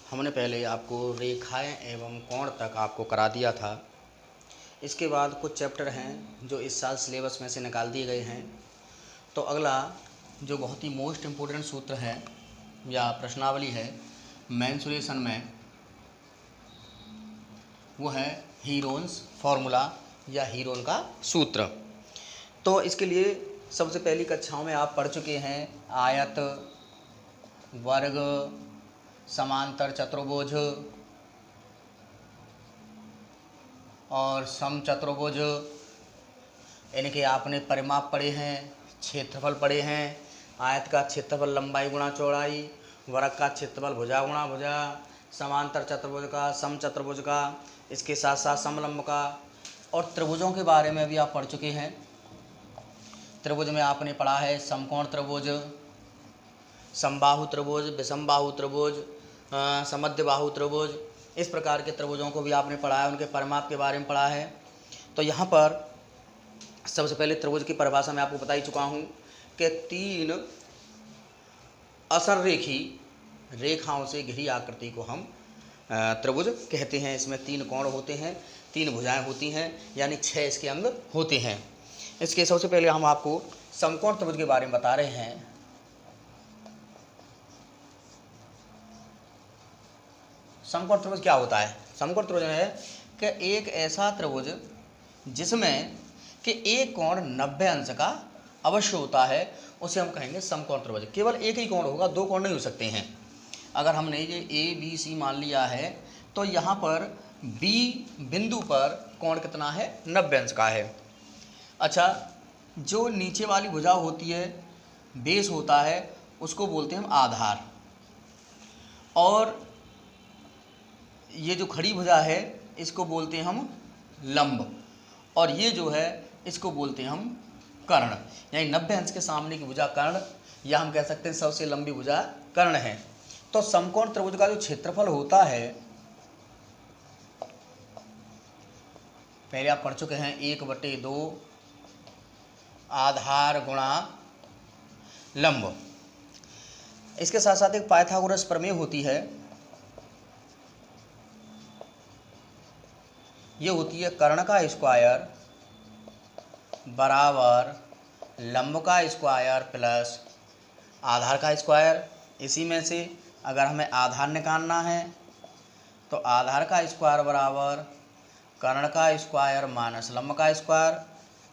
हमने पहले आपको रेखाएं एवं कोण तक आपको करा दिया था। इसके बाद कुछ चैप्टर हैं जो इस साल सिलेबस में से निकाल दिए गए हैं। तो अगला जो बहुत ही मोस्ट इम्पोर्टेंट सूत्र है या प्रश्नावली है मेंसुरेशन में, वो है हीरोन्स फार्मूला या हीरोन का सूत्र। तो इसके लिए सबसे पहली कक्षाओं में आप पढ़ चुके हैं आयत, वर्ग, समांतर चतुर्भुज और समचतुर्भुज, इनके आपने परिमाप पढ़े हैं, क्षेत्रफल पढ़े हैं। आयत का क्षेत्रफल लंबाई गुणा चौड़ाई, वर्ग का क्षेत्रफल भुजा गुणा भुजा, समांतर चतुर्भुज का, समचतुर्भुज का, इसके साथ साथ समलंब का, और त्रिभुजों के बारे में भी आप पढ़ चुके हैं। त्रिभुज में आपने पढ़ा है समकोण त्रिभुज, समबाहु त्रिभुज, विषमबाहु त्रिभुज, समद्विबाहु त्रिभुज, इस प्रकार के त्रिभुजों को भी आपने पढ़ा है, उनके परिमाप के बारे में पढ़ा है। तो यहाँ पर सबसे पहले त्रिभुज की परिभाषा मैं आपको बता ही चुका हूँ कि तीन असररेखी रेखाओं से घिरी आकृति को हम त्रिभुज कहते हैं। इसमें तीन कोण होते हैं, तीन भुजाएं होती हैं, यानी 6 इसके अंग होते हैं। इसके सबसे पहले हम आपको समकोण त्रिभुज के बारे में बता रहे हैं। समकोण त्रिभुज क्या होता है? समकोण त्रिभुज है कि एक ऐसा त्रिभुज जिसमें कि एक कोण 90 अंश का अवश्य होता है, उसे हम कहेंगे समकोण त्रिभुज। केवल एक ही कोण होगा, दो कोण नहीं हो सकते हैं। अगर हमने ये ABC मान लिया है तो यहाँ पर B बिंदु पर कोण कितना है? 90 अंश का है। अच्छा, जो नीचे वाली भुजा होती है, बेस होता है, उसको बोलते हैं हम आधार, और ये जो खड़ी भुजा है इसको बोलते हैं हम लंब, और ये जो है इसको बोलते हैं हम कर्ण। यानी 90 अंश के सामने की भुजा कर्ण, या हम कह सकते हैं सबसे लंबी भुजा कर्ण है। तो समकोण त्रिभुज का जो क्षेत्रफल होता है, पहले आप पढ़ चुके हैं 1/2 आधार गुणा लंब। इसके साथ साथ एक पाइथागोरस प्रमेय होती है, ये होती है कर्ण का स्क्वायर बराबर लंब का स्क्वायर प्लस आधार का स्क्वायर। इसी में से अगर हमें आधार निकालना है तो आधार का स्क्वायर बराबर कर्ण का स्क्वायर माइनस लंब का स्क्वायर।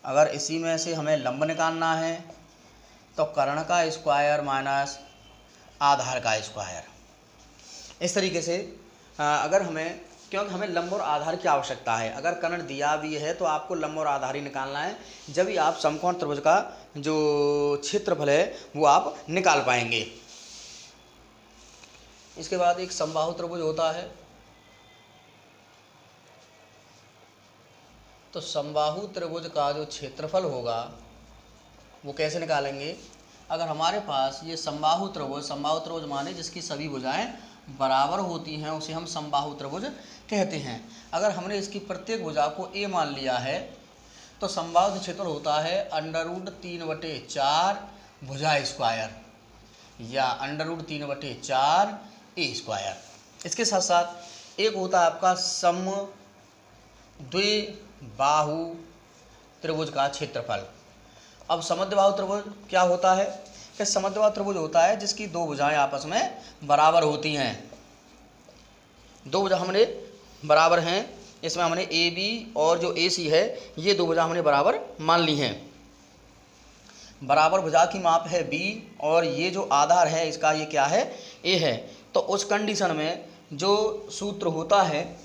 अगर इसी में से हमें लंब निकालना है तो कर्ण का स्क्वायर माइनस आधार का स्क्वायर। इस तरीके से अगर हमें, क्योंकि हमें लंब और आधार की आवश्यकता है, अगर कर्ण दिया भी है तो आपको लंब और आधार ही निकालना है, जब भी आप समकोण त्रिभुज का जो क्षेत्रफल है वो आप निकाल पाएंगे। इसके बाद एक समबाहु त्रिभुज होता है। तो समबाहु त्रिभुज का जो क्षेत्रफल होगा वो कैसे निकालेंगे? अगर हमारे पास ये समबाहु त्रिभुज माने जिसकी सभी भुजाएं बराबर होती हैं, उसे हम समबाहु त्रिभुज कहते हैं। अगर हमने इसकी प्रत्येक भुजा को A मान लिया है तो समबाहु क्षेत्रफल होता है √3/4 भुजा स्क्वायर या √3/4 A स्क्वायर। इसके साथ साथ एक होता है आपका समद्विबाहु त्रिभुज का क्षेत्रफल। अब समद्विबाहु त्रिभुज क्या होता है? कि समद्विबाहु त्रिभुज होता है जिसकी दो भुजाएं आपस में बराबर होती हैं। दो भुजा हमने बराबर हैं, इसमें हमने AB और जो AC है ये दो भुजा हमने बराबर मान ली हैं। बराबर भुजा की माप है B और ये जो आधार है इसका ये क्या है? A है। तो उस कंडीशन में जो सूत्र होता है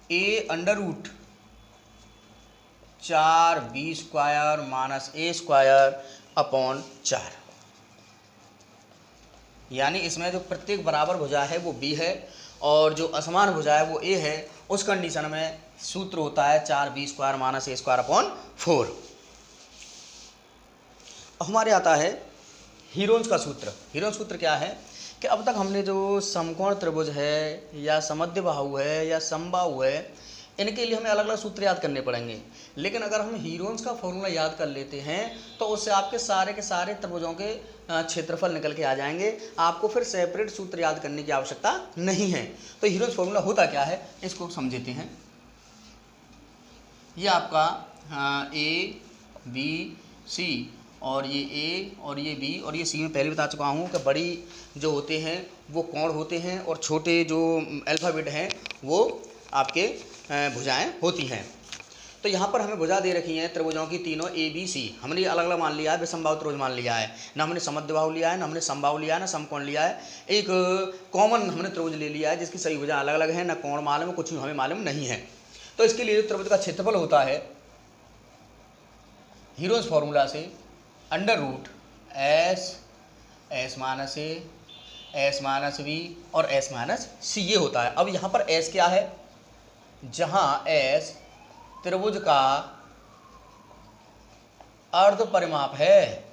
A√4B² माइनस A²/4, यानी इसमें जो प्रत्येक बराबर भुजा है वो B है और जो असमान भुजा है वो A है। उस कंडीशन में सूत्र होता है 4B² माइनस A²/4। हमारे आता है हीरोन्स का सूत्र। हीरोन्स सूत्र क्या है कि अब तक हमने जो समकोण त्रिभुज है या समद्विबाहु है या समबाहु है, इनके लिए हमें अलग अलग सूत्र याद करने पड़ेंगे। लेकिन अगर हम हीरोन्स का फॉर्मूला याद कर लेते हैं तो उससे आपके सारे के सारे त्रिभुजों के क्षेत्रफल निकल के आ जाएंगे। आपको फिर सेपरेट सूत्र याद करने की आवश्यकता नहीं है। तो हीरोज फॉर्मूला होता क्या है इसको समझते हैं। ये आपका ए बी सी और ये ए और ये बी और ये सी में पहले बता चुका हूँ कि बड़ी जो होते हैं वो कोण होते हैं और छोटे जो अल्फ़ाबेट हैं वो आपके भुजाएं होती हैं। तो यहाँ पर हमें भुजा दे रखी हैं त्रिभुजों की तीनों ए बी सी। हमने अलग अलग मान लिया है, विषमबाहु त्रिभुज मान लिया है, ना हमने समद्विबाहु लिया है, ना हमने समबाहु लिया है, ना समकोण लिया है। एक कॉमन हमने त्रिभुज ले लिया है जिसकी सभी भुजा अलग अलग हैं, ना कोण मालूम है, कुछ हमें मालूम नहीं है। तो इसके लिए त्रिभुज का क्षेत्रफल होता है हीरोज फॉर्मूला से under root S minus A, S minus B और एस माइनस सी, ये होता है। अब यहाँ पर एस क्या है, जहाँ एस त्रिभुज का अर्ध परिमाप है,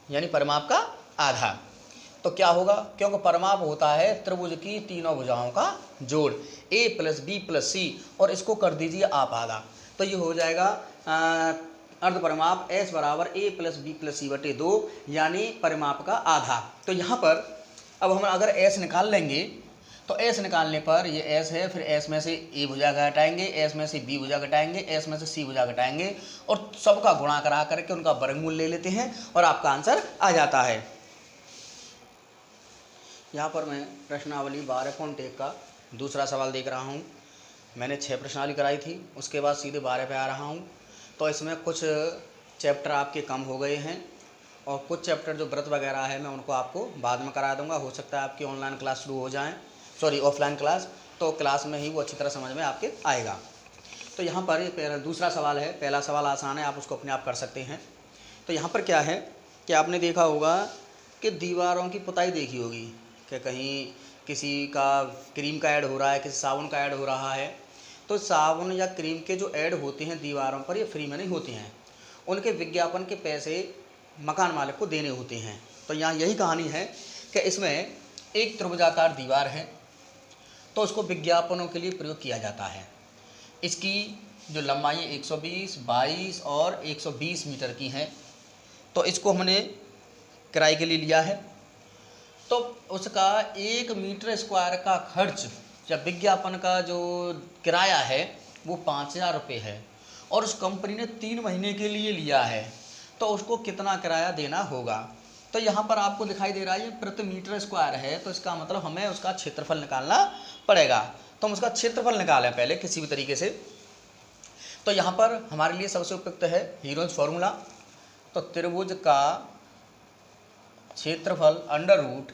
यानी परिमाप का आधा। तो क्या होगा, क्योंकि परिमाप होता है त्रिभुज की तीनों भुजाओं का जोड़, ए प्लस बी प्लस सी, और इसको कर दीजिए आप आधा। तो ये हो जाएगा अर्ध परिमाप एस बराबर ए प्लस बी प्लस सी बटे 2, यानी परिमाप का आधा। तो यहाँ पर अब हम अगर एस निकाल लेंगे तो एस निकालने पर ये एस है, फिर एस में से ए भुजा घटाएंगे, एस में से बी भुजा घटाएंगे, एस में से सी भुजा घटाएंगे और सबका गुणा करा करके उनका वर्गमूल ले लेते हैं और आपका आंसर आ जाता है। यहाँ पर मैं प्रश्नावली 12.1 का दूसरा सवाल देख रहा हूँ। मैंने 6 प्रश्नावली कराई थी, उसके बाद सीधे 12 पे आ रहा हूँ। तो इसमें कुछ चैप्टर आपके कम हो गए हैं और कुछ चैप्टर जो व्रत वगैरह है मैं उनको आपको बाद में करा दूंगा। हो सकता है आपकी ऑनलाइन क्लास शुरू हो जाएँ, सॉरी ऑफलाइन क्लास, तो क्लास में ही वो अच्छी तरह समझ में आपके आएगा। तो यहाँ पर दूसरा सवाल है, पहला सवाल आसान है, आप उसको अपने आप कर सकते हैं। तो यहाँ पर क्या है कि आपने देखा होगा कि दीवारों की पुताई देखी होगी कि कहीं किसी का क्रीम का ऐड हो रहा है, किसी साबुन का ऐड हो रहा है। तो साबुन या क्रीम के जो ऐड होते हैं दीवारों पर, ये फ्री में नहीं होते हैं, उनके विज्ञापन के पैसे मकान मालिक को देने होते हैं। तो यहाँ यही कहानी है कि इसमें एक त्रिभुजाकार दीवार है तो उसको विज्ञापनों के लिए प्रयोग किया जाता है। इसकी जो लंबाई 120, 22 और 120 मीटर की है। तो इसको हमने किराए के लिए लिया है। तो उसका 1 मीटर स्क्वायर का खर्च या विज्ञापन का जो किराया है वो 5000 रुपये है और उस कंपनी ने 3 महीने के लिए लिया है, तो उसको कितना किराया देना होगा। तो यहाँ पर आपको दिखाई दे रहा है ये प्रति मीटर स्क्वायर है, तो इसका मतलब हमें उसका क्षेत्रफल निकालना पड़ेगा। तो हम उसका क्षेत्रफल निकालें पहले किसी भी तरीके से। तो यहाँ पर हमारे लिए सबसे उपयुक्त है हीरोज फॉर्मूला। तो त्रिभुज का क्षेत्रफल under root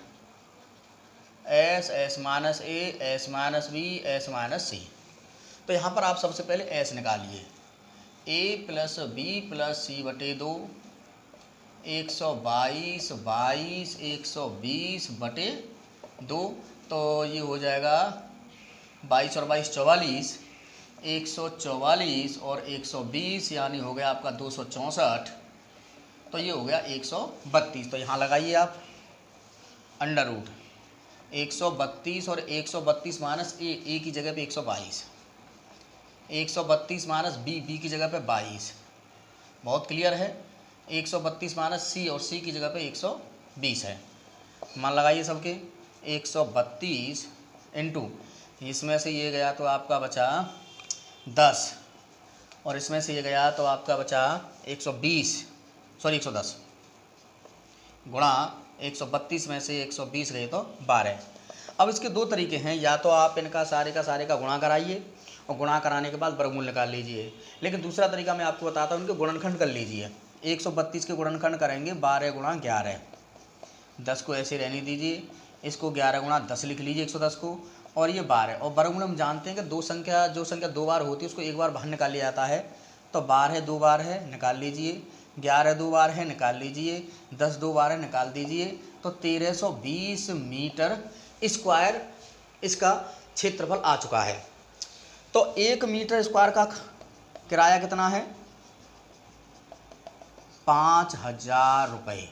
S minus A, S minus B, S minus C. तो यहाँ पर आप सबसे पहले एस निकालिए, A plus B plus C बटे 2, 122, 22, 120 बटे 2। तो ये हो जाएगा 22 और 22 44, 144 और 120 यानी हो गया आपका 264। तो ये हो गया 132। तो यहाँ लगाइए आप अंडर रूट 132 और 132 माइनस ए की जगह पे 122, 132 माइनस बी की जगह पे 22। बहुत क्लियर है। 132 माइनस सी और सी की जगह पे 120 है। मान लगाइए सबके 132 इंटू इसमें से ये गया तो आपका बचा 10 और इसमें से ये गया तो आपका बचा 110 गुणा 132 में से 120 गए तो 12। अब इसके दो तरीके हैं, या तो आप इनका सारे का गुणा कराइए और गुणा कराने के बाद वर्गमूल निकाल लीजिए, लेकिन दूसरा तरीका मैं आपको बताता हूँ, उनके गुणनखंड कर लीजिए। 132 के गुणनखंड करेंगे 12 गुणा 11, 10 को ऐसे रहने दीजिए, इसको 11 गुणा 10 लिख लीजिए 110 को, और ये 12। और वर्गमूल हम जानते हैं कि जो संख्या 2 बार होती है उसको एक बार बाहर निकाल लिया जाता है। तो 12 2 बार है, निकाल लीजिए, 11 2 बार है, निकाल लीजिए, 10 2 बार है, निकाल दीजिए। तो 1320 मीटर स्क्वायर इसका क्षेत्रफल आ चुका है। तो 1 मीटर स्क्वायर का किराया कितना है, 5000 रुपये,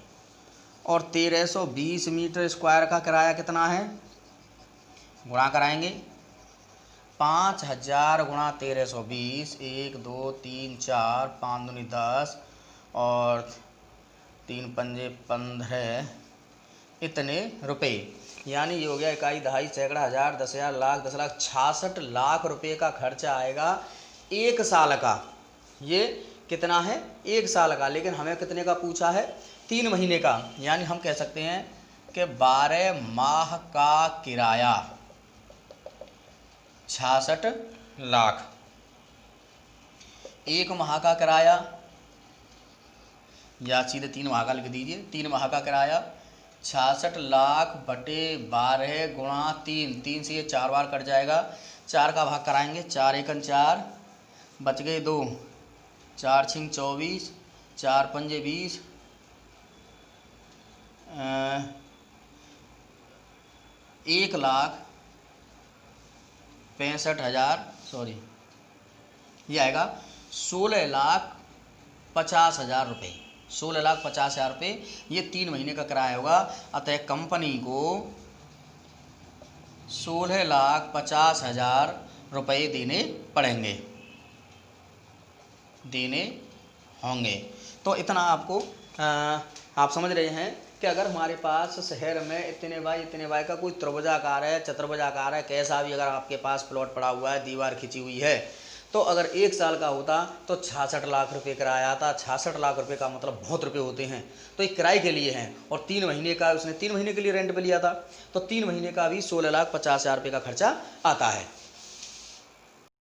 और 1320 मीटर स्क्वायर का किराया कितना है, गुणा कराएंगे 5000 गुणा 1320, 1 2 3 4 5 दूनी 10 और 3 पंजे 15 इतने रुपए, यानी ये हो गया इकाई, दहाई, सैकड़ा, हज़ार, 10,000, लाख, 10 लाख, 66 लाख रुपए का खर्चा आएगा 1 साल का। ये कितना है? 1 साल का। लेकिन हमें कितने का पूछा है? 3 महीने का। यानी हम कह सकते हैं कि 12 माह का किराया 66 लाख। 1 माह का किराया, या सीधे 3 माह का लिख दीजिए। 3 माह का किराया 66 लाख बटे 12 गुणा 3, 3 से ये 4 बार कट जाएगा, 4 का भाग कराएंगे, 4 एकन 4, बच गए 2, 4 छिंग 24, 4 पंजे 20, 1,65,000, सॉरी ये आएगा 16,50,000 रुपये। 16,50,000 रुपये ये 3 महीने का किराया होगा। अतः कंपनी को 16,50,000 रुपये देने पड़ेंगे, देने होंगे। तो इतना आपको आप समझ रहे हैं कि अगर हमारे पास शहर में इतने बाई का कोई त्रिभुजाकार है, चतुर्भुजाकार है, कैसा भी अगर आपके पास प्लॉट पड़ा हुआ है, दीवार खिंची हुई है, तो अगर 1 साल का होता तो 66 लाख रुपए किराया आता। 66 लाख रुपए का मतलब बहुत रुपए होते हैं। तो एक किराए के लिए हैं, और 3 महीने का उसने 3 महीने के लिए रेंट पे लिया था, तो 3 महीने का भी 16,50,000 रुपये का खर्चा आता है।